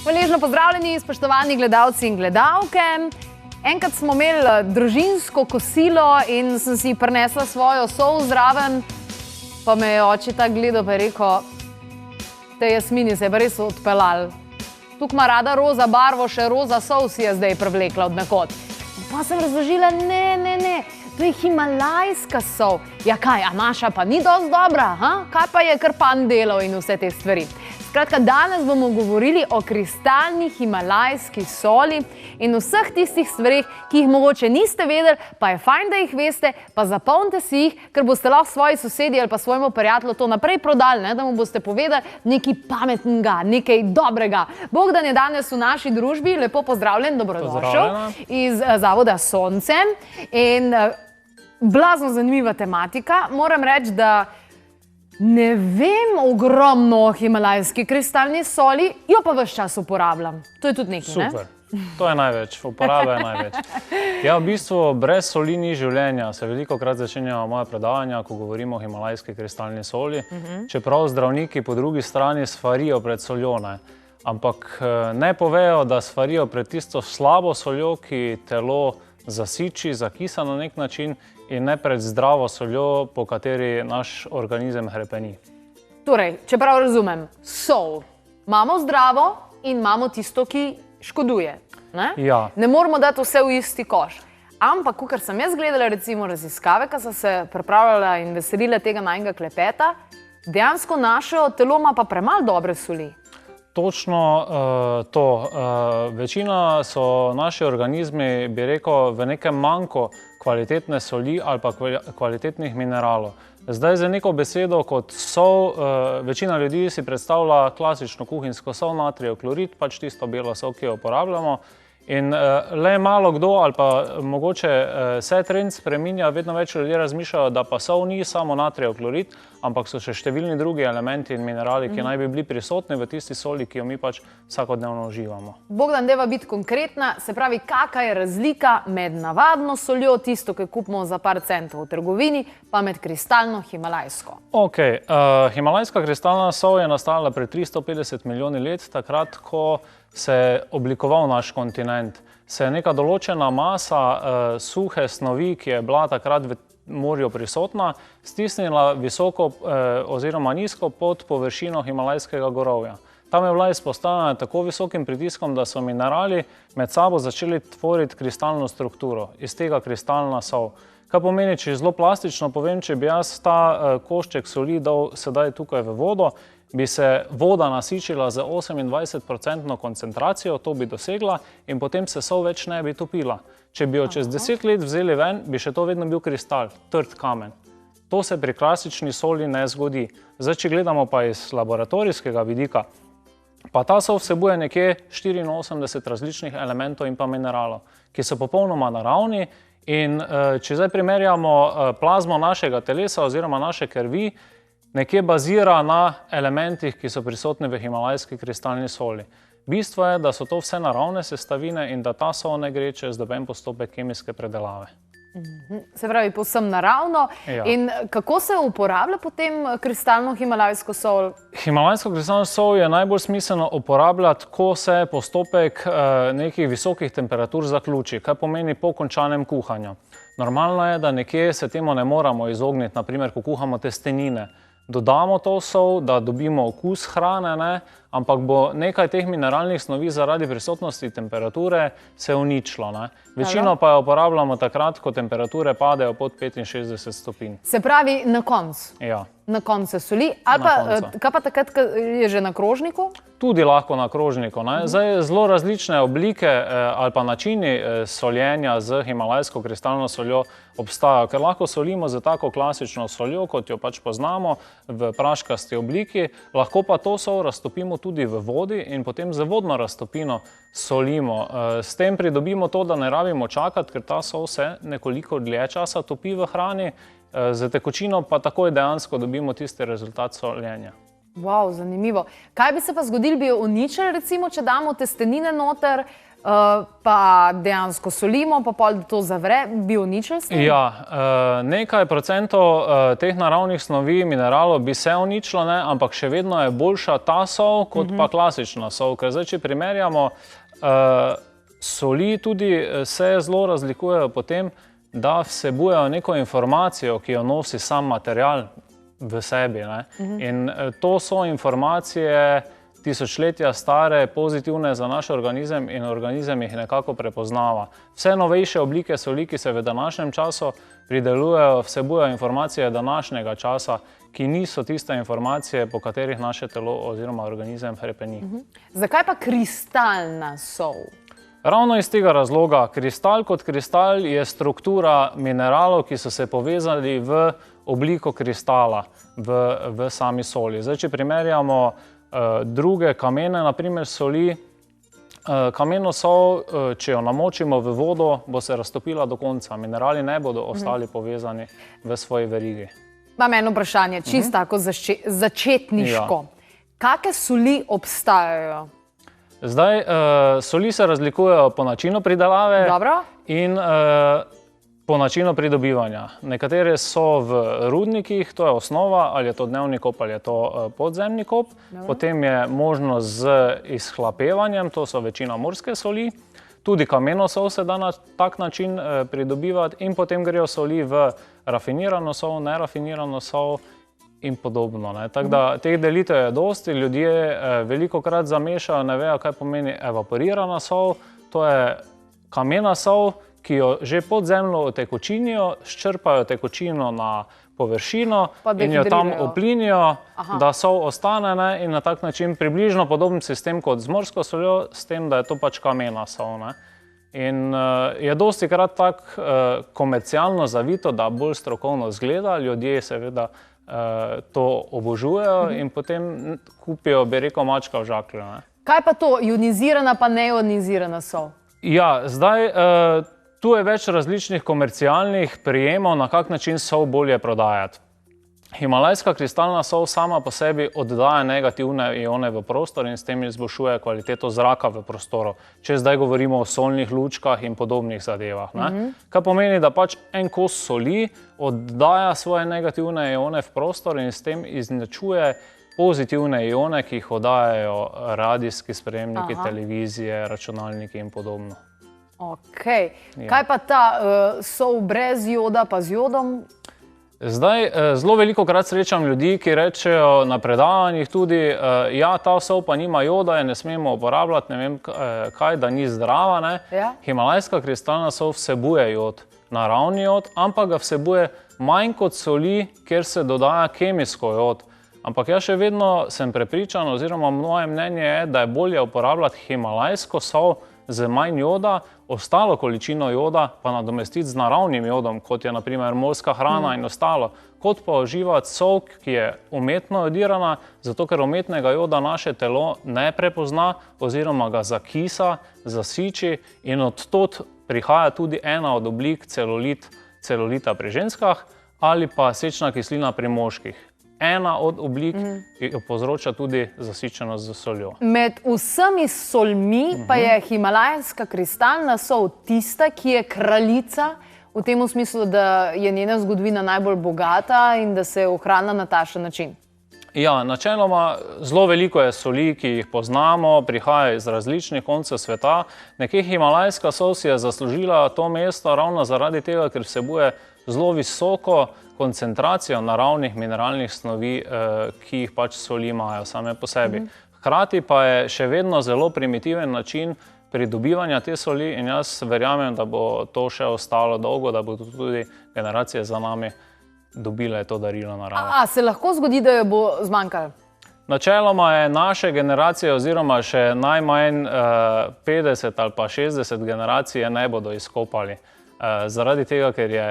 Hvaležno pozdravljeni, spoštovani gledalci in gledalke. Enkrat smo imeli družinsko kosilo in sem si prinesla svojo sol zraven, pa me je oči tako gledal, pa je rekel, te Jasmini se je pa res odpeljal. Tukaj ima rada roza barvo, še roza sol si je zdaj privlekla od nekod. Pa sem razložila, ne, to je himalajska sol. Ja kaj, a naša pa ni dosti dobra, kaj pa je Krpan delal in vse te stvari. Skratka, danes bomo govorili o kristalni himalajski soli in vseh tistih stvarih, ki jih mogoče niste vedeli, pa je fajn, da jih veste, pa zapomnite si jih, ker boste lahko svoji sosedi ali pa svojemu prijatelju to naprej prodali, da mu boste povedali nekaj pametnega, nekaj dobrega. Bogdan je danes v naši družbi, lepo pozdravljen, dobrodošel iz Zavoda Sonce in blazno zanimiva tematika. Moram reči, da ne vem ogromno o himalajski kristalni soli, jo pa ves čas uporabljam. To je tudi nekaj, ne? Super. To je največ, uporaba je največ. Ja, v bistvu brez soli ni življenja. Se velikokrat začenjajo moje predavanja, ko govorimo o himalajski kristalni soli. Čeprav zdravniki po drugi strani svarijo pred soljo, ne. Ampak ne povejo, da svarijo pred tisto slabo soljo, ki telo zasiči, zakisa na nek način in ne pred zdravo soljo, po kateri naš organizem hrepeni. Torej, če prav razumem, sol. Imamo zdravo in imamo tisto, ki škoduje. Ne? Ja. Ne moramo dati vse v isti koš. Ampak, kakor sem jaz gledala recimo raziskave, ko sem se pripravljala in veselila tega najnega klepeta, dejansko naše telo ima pa premalo dobre soli. Točno to. Večina so naši organizmi, bi rekel, v nekem manjku kvalitetne soli ali pa kvalitetnih mineralov. Zdaj za neko besedo kot sol, večina ljudi si predstavlja klasično kuhinjsko sol, natrijev klorid, pač tisto belo sol, ki jo uporabljamo. In le malo kdo ali pa mogoče se trend spreminja, vedno več ljudi razmišljajo, da pa sol ni samo natrijev klorid, ampak so še številni drugi elementi in minerali, ki naj bi bili prisotni v tisti soli, ki jo mi pač vsakodnevno uživamo. Bogdan, deva biti konkretna, se pravi, kakšna je razlika med navadno soljo, tisto, ki kupimo za par centov v trgovini, pa med kristalno himalajsko? Ok, himalajska kristalna sol je nastala pred 350 milijoni let, takrat, ko se je oblikoval naš kontinent. Se je neka določena masa suhe snovi, ki je bila takrat v morju prisotna, stisnila visoko oziroma nizko pod površino himalajskega gorovja. Tam je bila izpostavljena tako visokim pritiskom, da so minerali med sabo začeli tvoriti kristalno strukturo, iz tega kristalna sol. Kaj pomeni, če zelo plastično povem, če bi jaz ta košček soli dal sedaj tukaj v vodo, bi se voda nasičila z 28% koncentracijo, to bi dosegla in potem se sol več ne bi topila. Če bi jo čez 10 let vzeli ven, bi še to vedno bil kristal, trd kamen. To se pri klasični soli ne zgodi. Zdaj, če gledamo pa iz laboratorijskega vidika, pa ta sol vsebuje nekje 84 različnih elementov in pa mineralov, ki so popolnoma naravni in če zdaj primerjamo plazmo našega telesa oziroma naše krvi, nekje bazira na elementih, ki so prisotni v himalajski kristalni soli. Bistvo je, da so to vse naravne sestavine in da ta sol ne gre čez noben postopek kemijske predelave. Se pravi, povsem naravno. Ja. In kako se uporablja potem kristalno himalajsko sol? Himalajsko kristalno sol je najbolj smiselno uporabljati, ko se postopek nekih visokih temperatur zaključi, kaj pomeni po končanem kuhanju. Normalno je, da nekje se temu ne moramo izogniti, naprimer, ko kuhamo testenine. Dodamo to sol, da dobimo okus hrane, ne? Ampak bo nekaj teh mineralnih snovi zaradi prisotnosti temperature se uničilo. Ne? Večino pa jo uporabljamo takrat, ko temperature padejo pod 65 stopinj. Se pravi, na koncu? Ja. Na koncu soli? Ali pa, kaj pa takrat, ko je že na krožniku? Tudi lahko na krožniku. Ne? Zdaj, zelo različne oblike ali pa načini soljenja z himalajsko kristalno soljo obstajajo, ker lahko solimo z tako klasično soljo, kot jo pač poznamo, v praškasti obliki, lahko pa to sol raztopimo tudi v vodi in potem z vodno raztopino solimo. S tem pridobimo to, da ne rabimo čakati, ker ta sol se nekoliko dlje časa topi v hrani, z tekočino pa takoj dejansko dobimo tisti rezultat soljenja. Wow, zanimivo. Kaj bi se pa zgodilo, bi jo uničili, recimo, če damo testenine noter? pa dejansko solimo, pa pol to zavre, bi uničili s tem? Ja, nekaj procentov teh naravnih snovi, mineralov bi se uničilo, ampak še vedno je boljša ta sol, kot pa klasična sol. Ker zdaj, če primerjamo, soli tudi se zelo razlikujejo po tem, da vsebujejo neko informacijo, ki jo nosi sam material v sebi. In to so informacije tisočletja stare, pozitivne za naš organizem in organizem jih nekako prepoznava. Vse novejše oblike soli, ki se v današnjem času pridelujejo, vsebujejo informacije današnjega časa, ki niso tiste informacije, po katerih naše telo oziroma organizem hrepeni. Zakaj pa kristalna sol? Ravno iz tega razloga, kristal kot kristal je struktura mineralov, ki so se povezali v obliko kristala v sami soli. Zdaj, če primerjamo druge kamene, naprimer soli, kameno sol, če jo namočimo v vodo, bo se raztopila do konca. Minerali ne bodo ostali povezani v svoji verigi. Imam eno vprašanje, čisto tako začetniško. Kakšne soli obstajajo? Zdaj, soli se razlikujejo po načinu pridelave in po načinu pridobivanja. Nekatere so v rudnikih, to je osnova, ali je to dnevni kop ali je to podzemni kop. Potem je možnost z izhlapevanjem, to so večina morske soli. Tudi kameno sol se da na tak način pridobivati in potem grejo soli v rafinirano sol, nerafinirano sol in podobno. Tako da teh delitev je dosti, ljudje velikokrat zamešajo, ne vejo, kaj pomeni evaporirana sol, to je kamena sol, ki jo že pod zemljo otekočinijo, ščrpajo tekočino na površino in jo tam oplinijo, da sol ostane in na tak način približno podoben sistem kot z morsko soljo, s tem, da je to pač kamena sol. In je dostikrat tako komercialno zavito, da bolj strokovno izgleda, ljudje seveda to obožujejo in potem kupijo, bi rekel, mačka v žaklju. Kaj pa to, ionizirana pa neionizirana sol? Ja, zdaj tu je več različnih komercialnih prijemov, na kak način sol bolje prodajati. Himalajska kristalna sol sama po sebi oddaja negativne ione v prostor in s tem izboljšuje kvaliteto zraka v prostoru. Če zdaj govorimo o solnih lučkah in podobnih zadevah. Kar pomeni, da pač en kos soli oddaja svoje negativne ione v prostor in s tem izničuje pozitivne ione, ki jih oddajajo radijski sprejemniki, televizije, računalniki in podobno. Kaj pa ta sol brez joda pa z jodom? Zdaj, zelo velikokrat srečam ljudi, ki rečejo na predavanjih tudi, ja, ta sol pa nima joda, je ne smemo uporabljati, ne vem kaj, da ni zdrava. Himalajska kristalna sol vsebuje jod, naravni jod, ampak ga vsebuje manj kot soli, kjer se dodaja kemijsko jod. Ampak jaz še vedno sem prepričan, oziroma moje mnenje je, da je bolje uporabljati himalajsko sol z manj joda, ostalo količino joda pa nadomestiti z naravnim jodom, kot je na primer morska hrana in ostalo, kot pa uživati sol, ki je umetno jodirana, zato ker umetnega joda naše telo ne prepozna oziroma ga zakisa, zasiči in od tod prihaja tudi ena od oblik celulita pri ženskah ali pa sečna kislina pri moških. Ena od oblik, ki povzroča tudi zasičenost z soljo. Med vsemi solmi pa je himalajska kristalna sol tista, ki je kraljica, v tem smislu, da je njena zgodovina najbolj bogata in da se je ohranila na takšen način. Ja, načeloma zelo veliko je soli, ki jih poznamo, prihajajo iz različnih koncev sveta. Nekje himalajska sol si je zaslužila to mesto ravno zaradi tega, ker vsebuje zelo visoko koncentracijo naravnih mineralnih snovi, ki jih pač soli imajo same po sebi. Hkrati pa je še vedno zelo primitiven način pridobivanja te soli in jaz verjamem, da bo to še ostalo dolgo, da bodo tudi generacije za nami dobile to darilo narave. Se lahko zgodi, da jo bo zmanjkalo? Načeloma je naše generacije oziroma še najmanj 50 ali pa 60 generacije ne bodo izkopali. Zaradi tega, ker je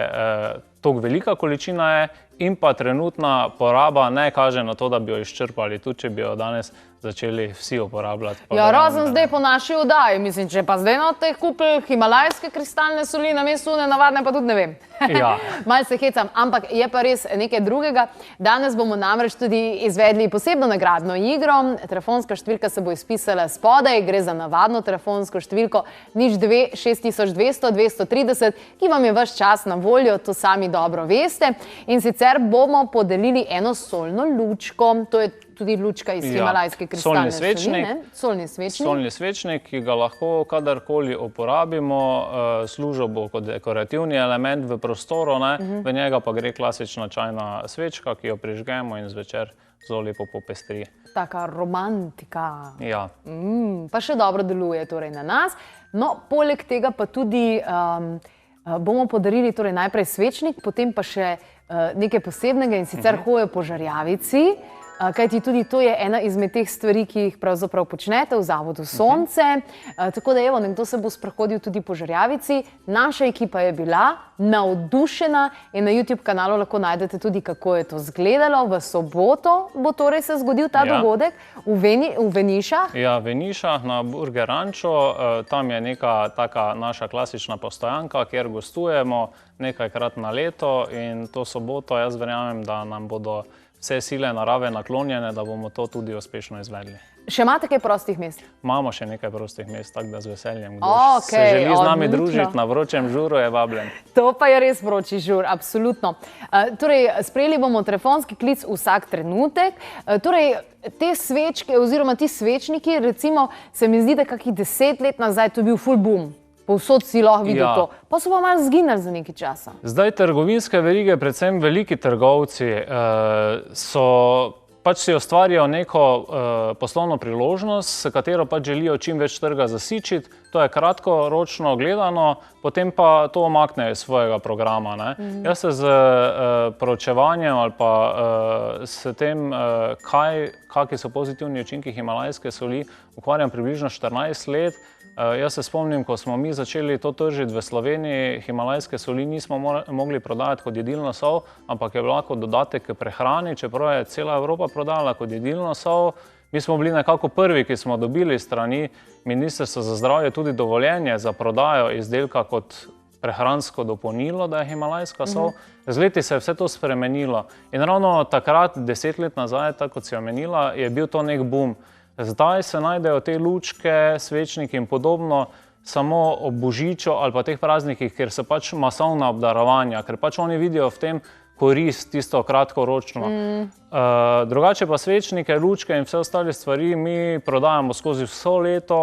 toliko velika količina in pa trenutna poraba ne kaže na to, da bi jo izčrpali. Tudi če bi jo danes začeli vsi uporabljati. Ja, razen zdaj po naši oddaji, mislim, če pa zdaj na teh kupili himalajske kristalne soli, na mestu nenavadne, pa tudi ne vem. Ja. Malo se hecam, ampak je pa res nekaj drugega. Danes bomo namreč tudi izvedli posebno nagradno igro. Telefonska številka se bo izpisala spodaj, gre za navadno telefonsko številko 02 6200 230, ki vam je ves čas na voljo, to sami dobro veste. In sicer bomo podelili eno solno lučko, to je tudi lučka iz himalajske kristalne soli. Solni svečnik. Solni svečnik, ki ga lahko kadarkoli uporabimo, služil bo kot dekorativni element v prostoru, v njega pa gre klasična čajna svečka, ki jo prižgemo in zvečer zelo lepo popestri. Taka romantika. Ja. Pa še dobro deluje torej na nas. No, poleg tega pa tudi bomo podarili torej najprej svečnik, potem pa še nekaj posebnega in sicer hojo po žarjavici. Kajti tudi to je ena izmed teh stvari, ki jih pravzaprav počnete v Zavodu Sonce. Tako da evo, nekdo se bo sprehodil tudi po žarjavici. Naša ekipa je bila navdušena in na YouTube kanalu lahko najdete tudi, kako je to izgledalo. V soboto bo torej se zgodil ta dogodek v Venišah. Ja, v Venišah na Burger Ranču. Tam je neka taka naša klasična postojanka, kjer gostujemo nekajkrat na leto in to soboto jaz verjamem, da nam bodo vse sile narave naklonjene, da bomo to tudi uspešno izvedli. Še imate kaj prostih mest? Imamo še nekaj prostih mest, tako da z veseljem. Kdo se želi z nami družiti na vročem žuru, je vabljen. To pa je res vroči žur, absolutno. Torej, sprejeli bomo telefonski klic vsak trenutek. Torej, te svečke oziroma ti svečniki, recimo, se mi zdi, da kakih 10 let nazaj to bil full boom. Povsod si lahko videl to. Pa so pa malo zginili za nekaj časa. Zdaj trgovinske verige, predvsem veliki trgovci, pač si ustvarjajo neko poslovno priložnost, s katero pač želijo čim več trga zasičiti. To je kratkoročno gledano, potem pa to omaknejo iz svojega programa. Jaz se z proučevanjem ali pa s tem, kakšni so pozitivni učinki himalajske soli, ukvarjam približno 14 let. Jaz se spomnim, ko smo mi začeli to tržiti v Sloveniji, himalajske soli nismo mogli prodajati kot jedilno sol, ampak je bila kot dodatek k prehrani, čeprav je cela Evropa prodala kot jedilno sol. Mi smo bili nekako prvi, ki smo dobili strani Ministrstva za zdravje tudi dovoljenje za prodajo izdelka kot prehransko dopolnilo, da je himalajska sol. Z leti se je vse to spremenilo in ravno takrat, 10 let nazaj, tako kot si omenila, je bil to nek boom. Zdaj se najdejo te lučke, svečniki in podobno samo ob Božiču ali pa teh praznikih, ker so pač masovna obdarovanja, ker pač oni vidijo v tem korist, tisto kratkoročno. Drugače pa svečnike, lučke in vse ostale stvari mi prodajamo skozi vso leto.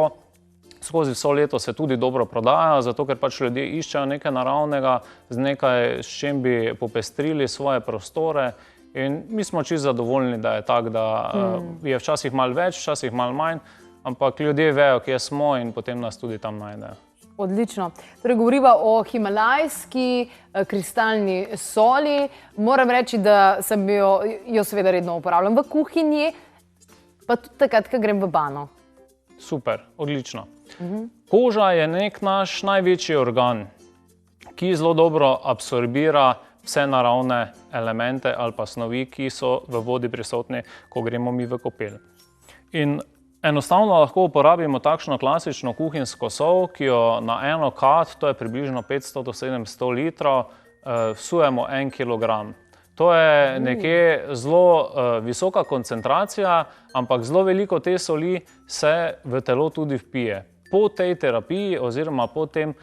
Skozi vso leto se tudi dobro prodajajo, zato ker pač ljudje iščejo nekaj naravnega, z nekaj, s čim bi popestrili svoje prostore. In mi smo čisto zadovoljni, da je tako, da je včasih malo več, včasih malo manj, ampak ljudje vejo, kje smo in potem nas tudi tam najdejo. Odlično. Torej, govoriva o himalajski kristalni soli. Moram reči, da sem jo seveda redno uporabljam v kuhinji, pa tudi takrat, ko grem v bano. Super, odlično. Koža je nek naš največji organ, ki zelo dobro absorbira vse naravne elemente ali pa snovi, ki so v vodi prisotni, ko gremo mi v kopel. In enostavno lahko uporabimo takšno klasično kuhinjsko sol, ki jo na eno kad, to je približno 500 do 700 litrov, vsujemo 1 kilogram. To je nekje zelo visoka koncentracija, ampak zelo veliko te soli se v telo tudi vpije. Po tej terapiji oziroma po tem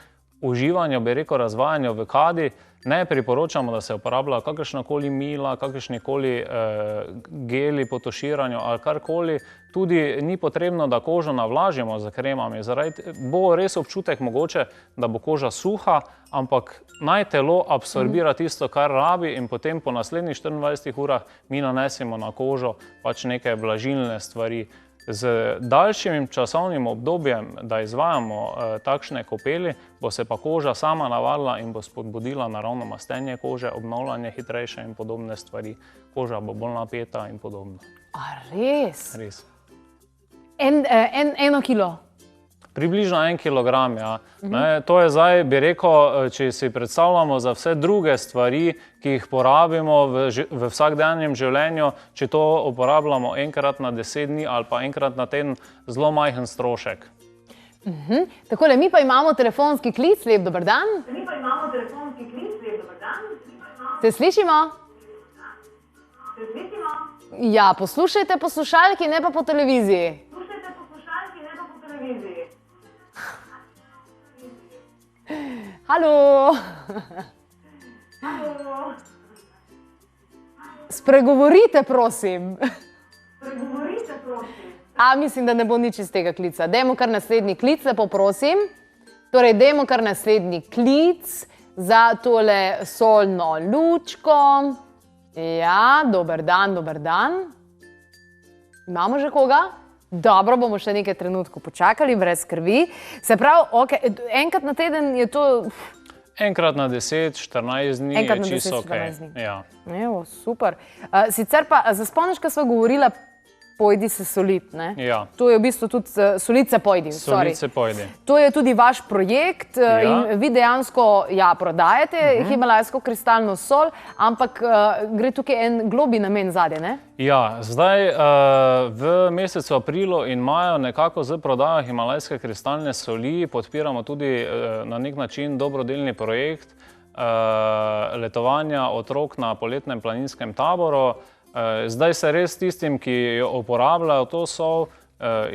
uživanju, bi rekel, razvajanju v kadi, ne priporočamo, da se uporabljajo kakršnakoli mila, kakršnikoli geli po tuširanju ali karkoli. Tudi ni potrebno, da kožo navlažimo z kremami. Bo res občutek mogoče, da bo koža suha, ampak naj telo absorbira tisto, kar rabi in potem po naslednjih 24 urah mi nanesemo na kožo pač neke vlažilne stvari. Z daljšim časovnim obdobjem, da izvajamo takšne kopeli, bo se pa koža sama navadila in bo spodbudila naravno mastenje kože, obnavljanje hitrejše in podobne stvari. Koža bo bolj napeta in podobno. A res? Res. Eno kilo? Približno 1 kilogram, ja. To je zdaj, bi rekel, če si predstavljamo za vse druge stvari, ki jih porabimo v vsakdanjem življenju, če to uporabljamo enkrat na 10 dni ali pa enkrat na teden, zelo majhen strošek. Takole, mi pa imamo telefonski klic, lep dober dan. Se slišimo? Ja, poslušajte poslušalki, ne pa po televiziji. Halo. Spregovorite, prosim. Mislim, da ne bo nič iz tega klica. Dajmo kar naslednji klic, lepo prosim. Torej, dajmo kar naslednji klic za tole solno lučko. Ja, dober dan, dober dan. Imamo že koga? Dobro, bomo še nekaj trenutkov počakali, brez skrbi. Se pravi, enkrat na teden je to... Enkrat na 10-14 dni je čisto okej. Evo, super. Sicer pa, spomniš, ko sva govorila, pojdi se solit, ne? Ja. To je v bistvu tudi solit se pojdi. Solit se pojdi. To je tudi vaš projekt in vi dejansko, ja, prodajate himalajsko kristalno sol, ampak gre tukaj en globi namen zadnje, ne? Ja, zdaj v mesecu aprilu in maju nekako z prodajo himalajske kristalne soli podpiramo tudi na nek način dobrodelni projekt letovanja otrok na poletnem planinskem taboru. Zdaj se res tistim, ki jo uporabljajo to sol,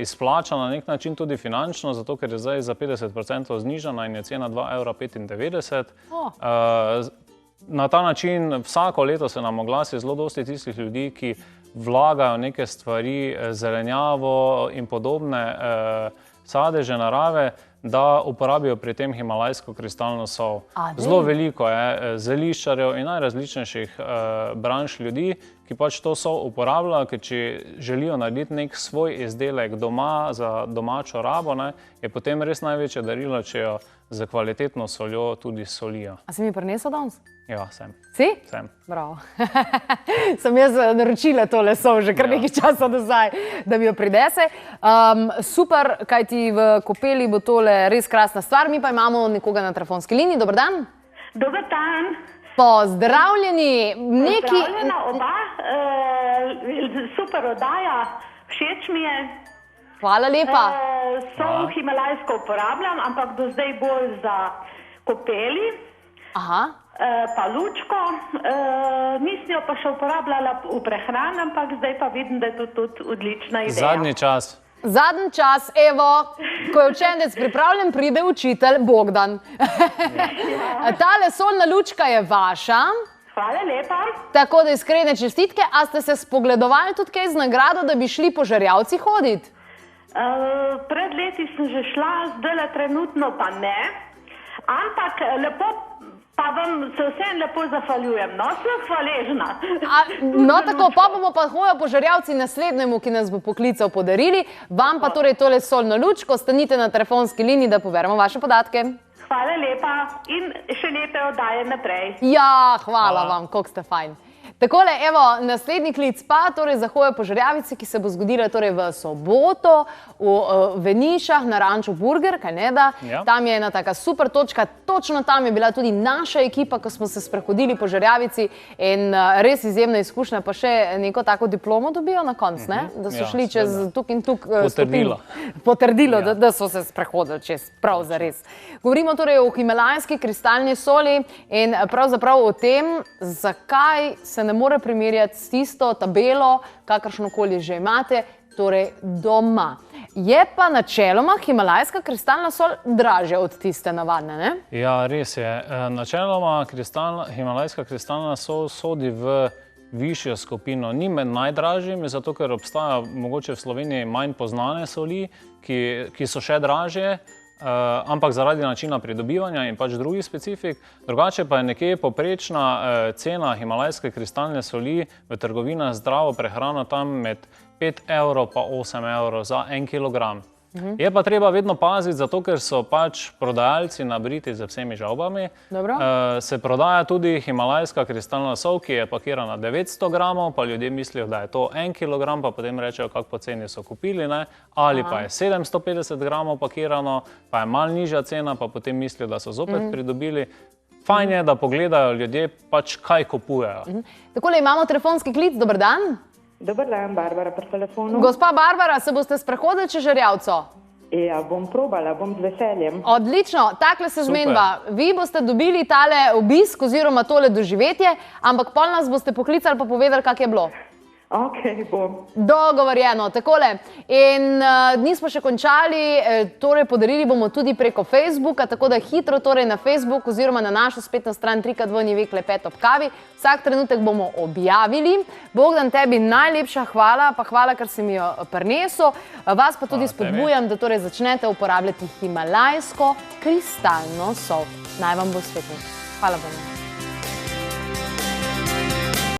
izplača na nek način tudi finančno, zato ker je zdaj za 50% znižana in je cena 2,95 €. Na ta način vsako leto se nam oglasi zelo dosti tistih ljudi, ki vlagajo neke stvari, zelenjavo in podobne sadeže narave, da uporabijo pri tem himalajsko kristalno sol. Zelo veliko je zeliščarjev in najrazličnejših branž ljudi, ki pač to sol uporabljajo, ker če želijo narediti nek svoj izdelek doma za domačo rabo, je potem res največje darilo, če jo z kvalitetno soljo tudi solijo. A si mi prinesel danes? Ja, sem. Si? Sem. Bravo. Sem jaz naročila tole sol že kar nekaj časa nazaj, da mi jo prinese. Super, kajti v Kopeli bo tole res krasna stvar. Mi pa imamo nekoga na telefonski liniji. Dober dan. Dober dan. Pozdravljeni. Pozdravljena oba. Super oddaja. Všeč mi je. Hvala lepa. Sol himalajsko uporabljam, ampak do zdaj bolj za Kopeli. Aha. Pa lučko. Nisem jo pa še uporabljala v prehrani, ampak zdaj pa vidim, da je to tudi odlična ideja. Zadnji čas. Zadnji čas, evo, ko je učenec pripravljen, pride učitelj Bogdan. Tale solna lučka je vaša. Hvala lepa. Tako da iskrene čestitke. A ste se spogledovali tudi kaj z nagrado, da bi šli po Žerjavci hoditi? Pred leti sem že šla, zdaj trenutno pa ne. Ampak lepo, pa vam se vsem lepo zahvaljujem. No, sem hvaležna. No, tako, pa bomo pa hojo po Žerjavci naslednjemu, ki nas bo poklical, podarili. Vam pa torej tole solno lučko, stanite na telefonski liniji, da poverimo vaše podatke. Hvala lepa in še lepe oddaje naprej. Ja, hvala vam, koliko ste fajn. Takole, evo, naslednji klic pa, torej za hojo po Žerjavici, ki se bo zgodila torej v soboto v Venišah na ranču Burger, kaj ne da. Tam je ena taka super točka, točno tam je bila tudi naša ekipa, ko smo se sprehodili po Žerjavici in res izjemna izkušnja, pa še neko tako diplomo dobijo na konc, ne? Da so šli čez tuk in tuk Potrdilo. Potrdilo, da so se sprehodili čez, prav zares. Govorimo torej o himalajski kristalni soli in pravzaprav o tem, zakaj se ne more primerjati s tisto tabelo, kakršnokoli že imate, torej doma. Je pa načeloma himalajska kristalna sol dražja od tiste navadne, ne? Ja, res je. Načeloma himalajska kristalna sol sodi v višjo skupino. Ni med najdražjimi, zato ker obstajajo mogoče v Sloveniji manj poznane soli, ki so še dražje, ampak zaradi načina pridobivanja in pač drugih specifik. Drugače pa je nekje poprečna cena himalajske kristalne soli v trgovinah zdravo prehrano tam med 5 € pa 8 € za 1 kilogram. Je pa treba vedno paziti, zato ker so pač prodajalci nabriti z vsemi žavbami. Se prodaja tudi himalajska kristalna sol, ki je pakirana 900 gramov, pa ljudje mislijo, da je to 1 kilogram, pa potem rečejo, kako poceni so kupili, ne? Ali pa je 750 gramov pakirano, pa je malo nižja cena, pa potem mislijo, da so zopet pridobili. Fajn je, da pogledajo ljudje pač kaj kupujejo. Takole imamo telefonski klic, dober dan. Dobar dan, Barbara pri telefonu. Gospa Barbara, se boste sprehodili čez Žerjavco? Ja, bom probala, bom z veseljem. Odlično, takle se zmenjava. Vi boste dobili tale obisk oziroma tole doživetje, ampak pol nas boste poklicali pa povedali, kak je bilo. Ok, bom. Dogovorjeno, takole. In nismo še končali, torej podarili bomo tudi preko Facebooka, tako da hitro torej na Facebook oziroma na našo spletno stran www.klepet ob kavi. Vsak trenutek bomo objavili. Bogdan, tebi najlepša hvala, pa hvala, ker si mi jo prinesel. Vas pa tudi spodbujam, da torej začnete uporabljati himalajsko kristalno sol. Naj vam bo svetlo. Hvala vam.